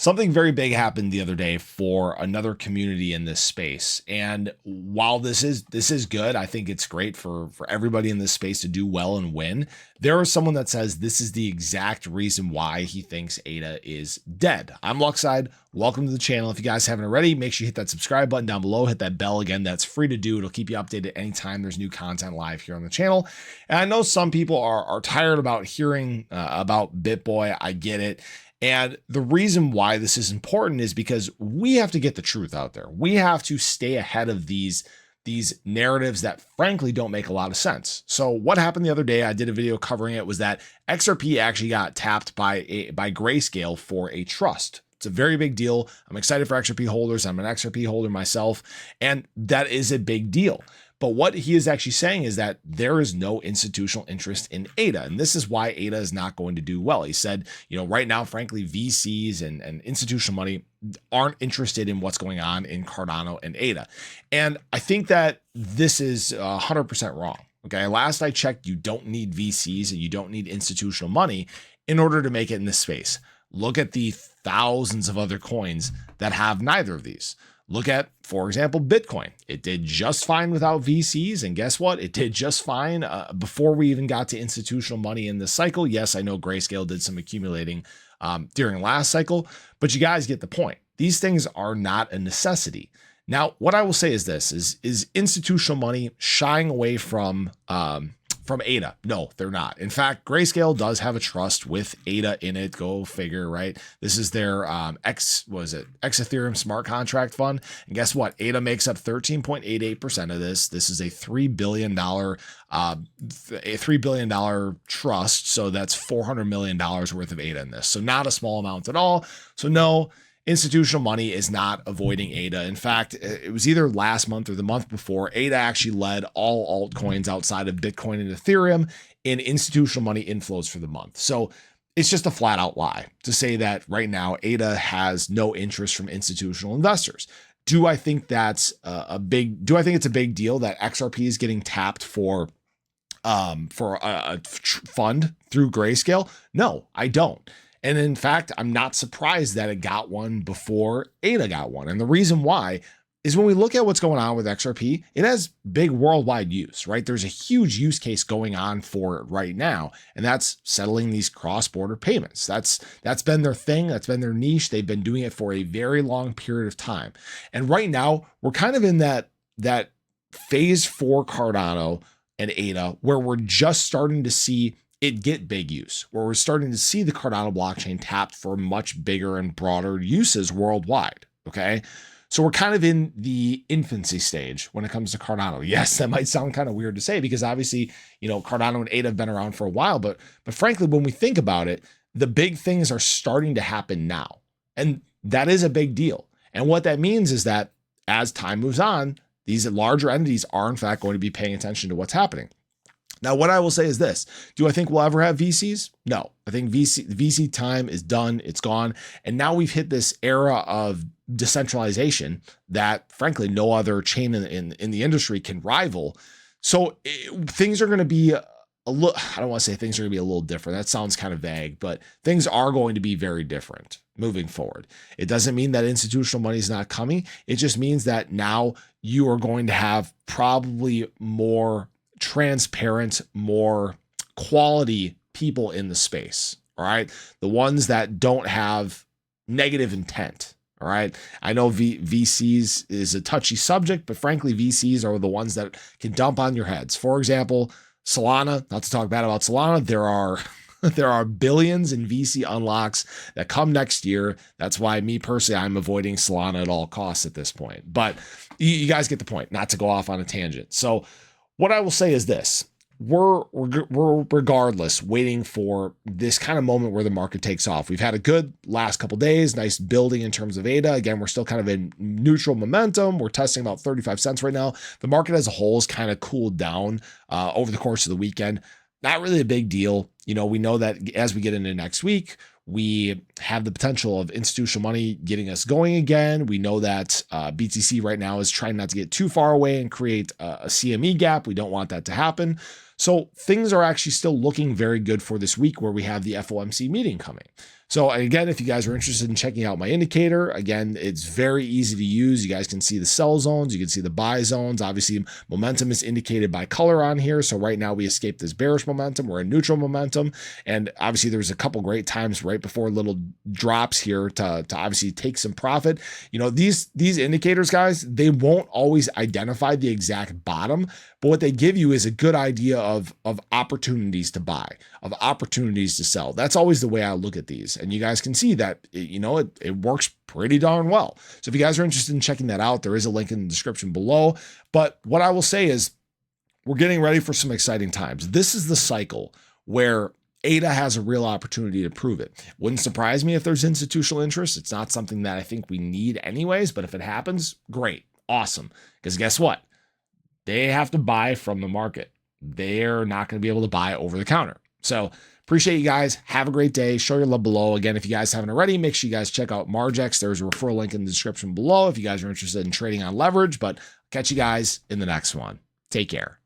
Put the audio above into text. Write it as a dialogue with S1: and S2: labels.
S1: Something very big happened the other day for another community in this space. And while this is good, I think it's great for everybody in this space to do well and win. There is someone that says this is the exact reason why he thinks ADA is dead. I'm Luckside. Welcome to the channel. If you guys haven't already, make sure you hit that subscribe button down below, hit that bell again. That's free to do. It'll keep you updated anytime there's new content live here on the channel. And I know some people are tired about hearing about BitBoy. I get it. And the reason why this is important is because we have to get the truth out there. We have to stay ahead of these narratives that frankly don't make a lot of sense. So what happened the other day, I did a video covering it, was that XRP actually got tapped by Grayscale for a trust. It's a very big deal. I'm excited for XRP holders. I'm an XRP holder myself, and that is a big deal. But what he is actually saying is that there is no institutional interest in ADA. And this is why ADA is not going to do well. He said, right now, frankly, VCs and institutional money aren't interested in what's going on in Cardano and ADA. And I think that this is 100% wrong. Okay. Last I checked, you don't need VCs and you don't need institutional money in order to make it in this space. Look at the thousands of other coins that have neither of these. Look at, for example, Bitcoin. It did just fine without VCs. And guess what? It did just fine before we even got to institutional money in this cycle. Yes, I know Grayscale did some accumulating during last cycle, but you guys get the point. These things are not a necessity. Now, what I will say is this, is institutional money shying away from ADA? No, they're not. In fact, Grayscale does have a trust with ADA in it. Go figure, right? This is their X Ethereum smart contract fund. And guess what? ADA makes up 13.88% of this. This is a $3 billion trust. So that's $400 million worth of ADA in this. So not a small amount at all. So no, institutional money is not avoiding ADA. In fact, it was either last month or the month before, ADA actually led all altcoins outside of Bitcoin and Ethereum in institutional money inflows for the month. So it's just a flat out lie to say that right now ADA has no interest from institutional investors. Do I think that's do I think it's a big deal that XRP is getting tapped for a fund through Grayscale? No, I don't. And in fact, I'm not surprised that it got one before ADA got one. And the reason why is when we look at what's going on with XRP, it has big worldwide use, right? There's a huge use case going on for it right now, and that's settling these cross-border payments. That's been their thing. That's been their niche. They've been doing it for a very long period of time. And right now, we're kind of in that phase for Cardano and ADA where we're just starting to see it get big use, where we're starting to see the Cardano blockchain tapped for much bigger and broader uses worldwide. Okay. So we're kind of in the infancy stage when it comes to Cardano. Yes, that might sound kind of weird to say because obviously, Cardano and ADA have been around for a while, but frankly, when we think about it, the big things are starting to happen now. And that is a big deal. And what that means is that as time moves on, these larger entities are in fact going to be paying attention to what's happening. Now, what I will say is this. Do I think we'll ever have VCs? No, I think VC time is done. It's gone. And now we've hit this era of decentralization that frankly, no other chain in the industry can rival. So things are going to be I don't want to say things are going to be a little different. That sounds kind of vague, but things are going to be very different moving forward. It doesn't mean that institutional money is not coming. It just means that now you are going to have probably more transparent, more quality people in the space. All right. The ones that don't have negative intent. All right. I know VCs is a touchy subject, but frankly, VCs are the ones that can dump on your heads. For example, Solana, not to talk bad about Solana, there are billions in VC unlocks that come next year. That's why me personally, I'm avoiding Solana at all costs at this point, but you guys get the point, not to go off on a tangent. So what I will say is this, we're regardless waiting for this kind of moment where the market takes off. We've had a good last couple of days, nice building in terms of ADA. Again, we're still kind of in neutral momentum. We're testing about 35 cents right now. The market as a whole has kind of cooled down over the course of the weekend. Not really a big deal. We know that as we get into next week, we have the potential of institutional money getting us going again. We know that BTC right now is trying not to get too far away and create a CME gap. We don't want that to happen. So things are actually still looking very good for this week where we have the FOMC meeting coming. So again, if you guys are interested in checking out my indicator, again, it's very easy to use. You guys can see the sell zones. You can see the buy zones. Obviously, momentum is indicated by color on here. So right now we escaped this bearish momentum. We're in neutral momentum. And obviously there's a couple great times right before little drops here to obviously take some profit. You know, these indicators, guys, they won't always identify the exact bottom, but what they give you is a good idea of opportunities to buy, of opportunities to sell. That's always the way I look at these. And you guys can see that, it works pretty darn well. So if you guys are interested in checking that out, there is a link in the description below. But what I will say is we're getting ready for some exciting times. This is the cycle where ADA has a real opportunity to prove it. Wouldn't surprise me if there's institutional interest. It's not something that I think we need anyways, but if it happens, great, awesome. Because guess what? They have to buy from the market. They're not going to be able to buy over the counter. So appreciate you guys. Have a great day. Show your love below. Again, if you guys haven't already, make sure you guys check out Margex. There's a referral link in the description below if you guys are interested in trading on leverage. But catch you guys in the next one. Take care.